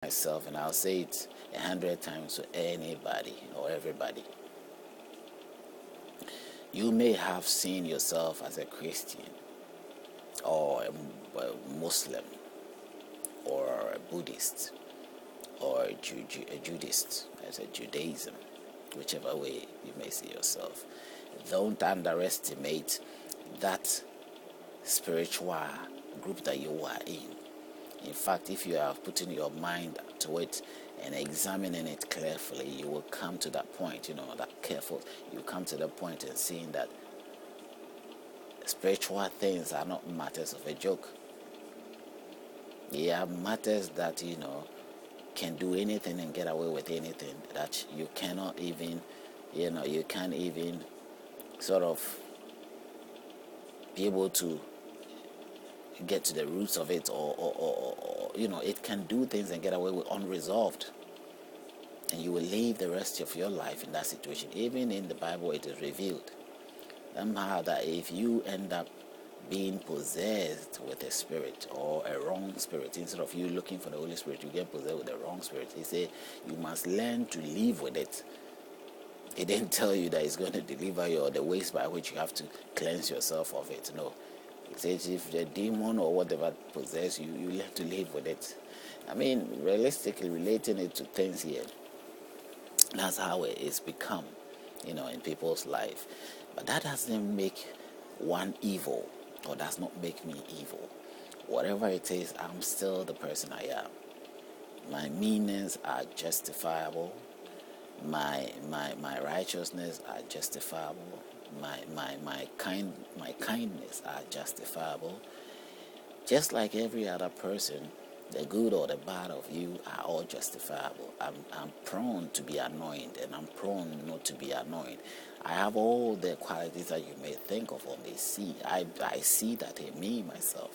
myself, and I'll say it 100 times to anybody or everybody. You may have seen yourself as a Christian or a Muslim or a Buddhist or a Judaist, as a Judaism, whichever way you may see yourself. Don't underestimate that spiritual group that you are in. In fact, if you are putting your mind to it and examining it carefully, you will come to that point, you come to the point and seeing that spiritual things are not matters of a joke. They are matters that, can do anything and get away with anything, that you cannot even, you can't even sort of be able to get to the roots of it, or it can do things and get away with unresolved, and you will live the rest of your life in that situation. Even in the Bible, it is revealed somehow that if you end up being possessed with a spirit or a wrong spirit, instead of you looking for the Holy Spirit, you get possessed with the wrong spirit. He said you must learn to live with it. He didn't tell you that it's going to deliver you or the ways by which you have to cleanse yourself of it. No. It says if the demon or whatever possesses you, you learn to live with it. I mean, realistically relating it to things here, that's how it is become, in people's life. But that doesn't make one evil, or does not make me evil. Whatever it is, I'm still the person I am. My meanings are justifiable. My righteousness are justifiable. My kindness are justifiable. Just like every other person, the good or the bad of you are all justifiable. I'm prone to be annoyed, and I'm prone not to be annoyed. I have all the qualities that you may think of or may see. I see that in me, myself.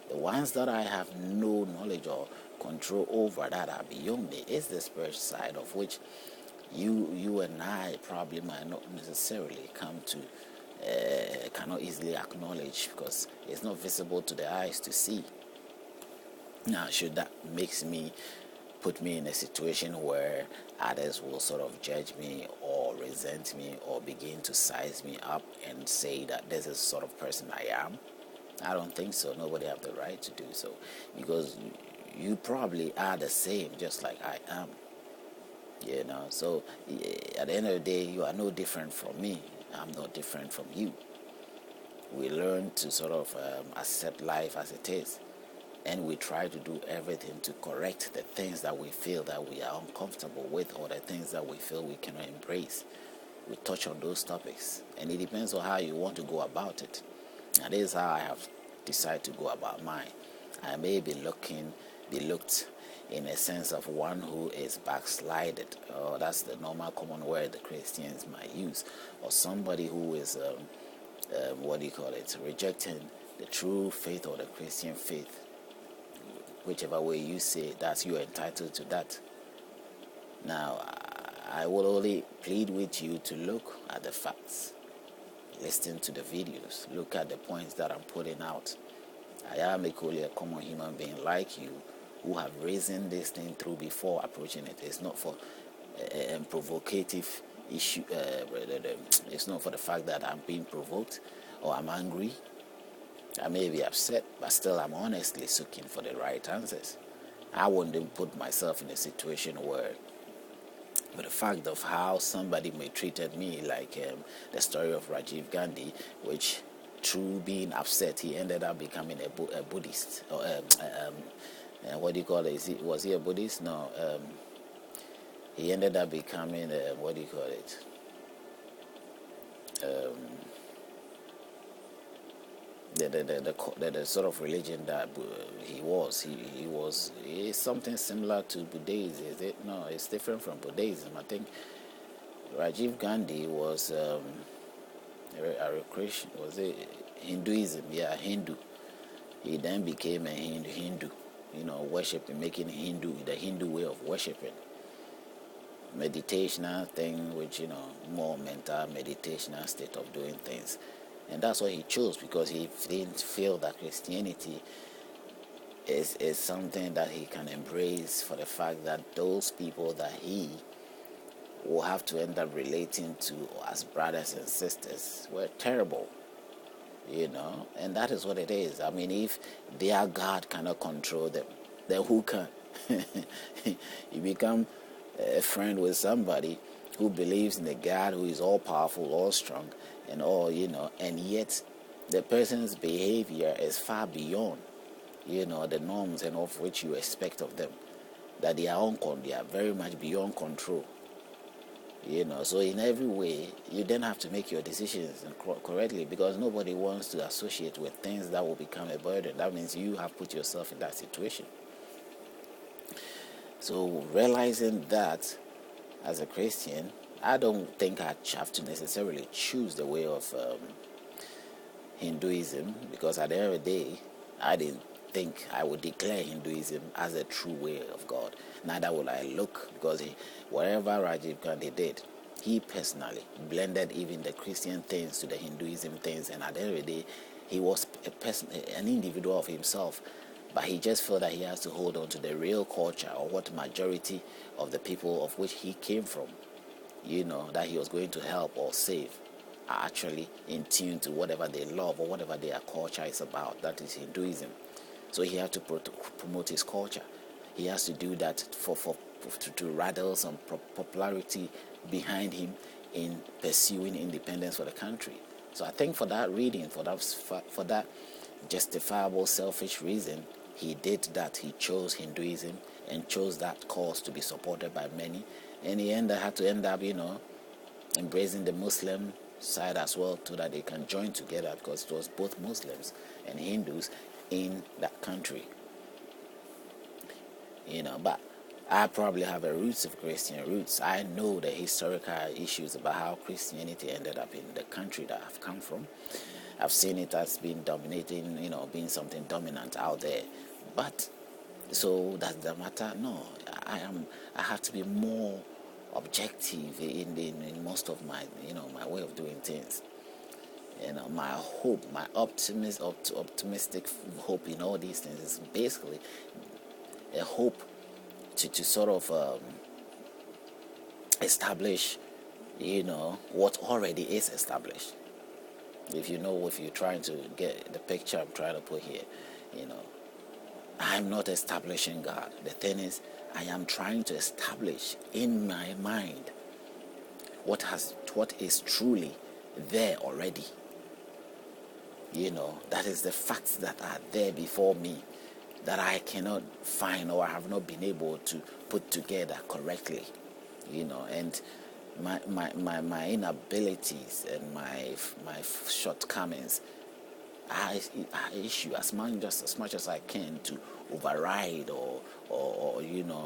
The ones that I have no knowledge or control over that are beyond me is the spiritual side, of which you and I probably might not necessarily come to, cannot easily acknowledge, because it's not visible to the eyes to see. Now, should that put me in a situation where others will sort of judge me or resent me or begin to size me up and say that this is the sort of person I am? I don't think so. Nobody have the right to do so, because you probably are the same, just like I am. So at the end of the day, you are no different from me. I'm not different from you. We learn to sort of accept life as it is, and we try to do everything to correct the things that we feel that we are uncomfortable with, or the things that we feel we cannot embrace. We touch on those topics, and it depends on how you want to go about it. And this is how I have decided to go about mine. I may be looked in a sense of one who is backslided. Oh, that's the normal common word the Christians might use. Or somebody who is, rejecting the true faith or the Christian faith. Whichever way you say it, that's you're entitled to that. Now, I will only plead with you to look at the facts. Listen to the videos. Look at the points that I'm putting out. I am a common human being like you, who have reasoned this thing through before approaching it. It's not for a provocative issue. It's not for the fact that I'm being provoked or I'm angry. I may be upset, but still I'm honestly seeking for the right answers. I wouldn't put myself in a situation where, but the fact of how somebody may treated me, like the story of Rajiv Gandhi, which through being upset, he ended up becoming a Buddhist, or what do you call it? Was he a Buddhist? No. He ended up becoming what do you call it? The sort of religion that he was something similar to Buddhism. Is it? No, it's different from Buddhism. I think Rajiv Gandhi was a Christian. Was it Hinduism? Yeah, Hindu. He then became a Hindu. Worshiping, making the Hindu way of worshiping. Meditational thing, which, more mental meditational state of doing things. And that's what he chose, because he didn't feel that Christianity is something that he can embrace, for the fact that those people that he will have to end up relating to as brothers and sisters were terrible, and that is what it is. I mean, if their God cannot control them, then who can? You become a friend with somebody who believes in a God who is all powerful, all strong, and all, and yet the person's behavior is far beyond, the norms and of which you expect of them. That they are very much beyond control. So in every way, you then have to make your decisions correctly, because nobody wants to associate with things that will become a burden. That means you have put yourself in that situation. So realizing that as a Christian, I don't think I have to necessarily choose the way of Hinduism, because at the end of the day, I didn't think I would declare Hinduism as a true way of God. Neither will I look, because whatever Rajiv Gandhi did, he personally blended even the Christian things to the Hinduism things, and at the end of the day, he was an individual of himself, but he just felt that he has to hold on to the real culture, or what majority of the people of which he came from, that he was going to help or save, are actually in tune to whatever they love or whatever their culture is about. That is Hinduism. So he has to promote his culture. He has to do that to rattle some popularity behind him in pursuing independence for the country. So I think for that reading, for that justifiable, selfish reason, he did that. He chose Hinduism and chose that cause to be supported by many. And he had to end up, embracing the Muslim side as well, so that they can join together, because it was both Muslims and Hindus in that country. But I probably have a roots of Christian roots. I know the historical issues about how Christianity ended up in the country that I've come from. I've seen it as being dominating, being something dominant out there. But so does that matter? No, I have to be more objective in most of my my way of doing things. My hope, my optimistic hope in all these things is basically a hope to sort of establish what already is established. If you're trying to get the picture I'm trying to put here, I'm not establishing God. The thing is, I am trying to establish in my mind what is truly there already. That is the facts that are there before me, that I cannot find or I have not been able to put together correctly. And my inabilities and my shortcomings, I issue as much as I can to override or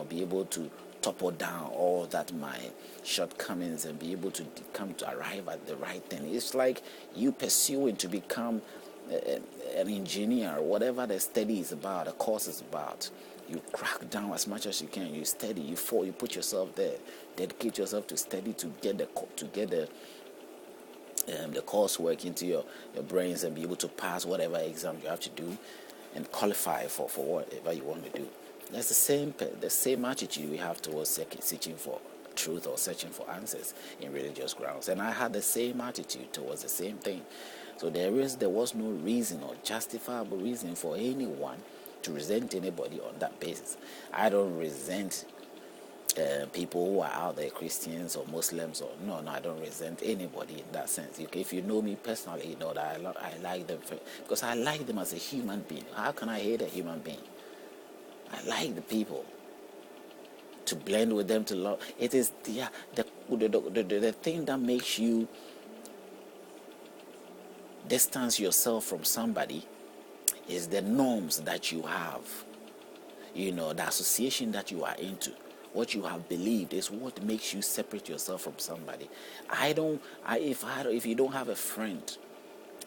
be able to topple down all that my shortcomings and be able to come to arrive at the right thing. It's like you pursuing to become an engineer, whatever the study is about, the course is about. You crack down as much as you can. You study, you put yourself there, dedicate yourself to study to get the coursework into your brains and be able to pass whatever exam you have to do and qualify for whatever you want to do. That's the same attitude we have towards searching for truth or searching for answers in religious grounds. And I had the same attitude towards the same thing. So there was no reason or justifiable reason for anyone to resent anybody on that basis. I don't resent people who are out there, Christians or Muslims, or no, I don't resent anybody in that sense. If you know me personally, you know that I like them because I like them as a human being. How can I hate a human being? I like the people. To blend with them, to love. It is the thing that makes you distance yourself from somebody is the norms that you have. The association that you are into. What you have believed is what makes you separate yourself from somebody. If you don't have a friend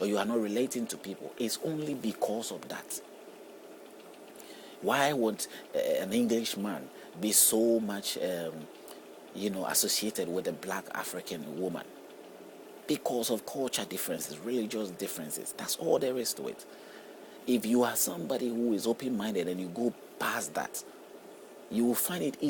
or you are not relating to people, it's only because of that. Why would an Englishman be so much, associated with a black African woman? Because of culture differences, religious differences. That's all there is to it. if you are somebody who is open-minded and you go past that, you will find it easy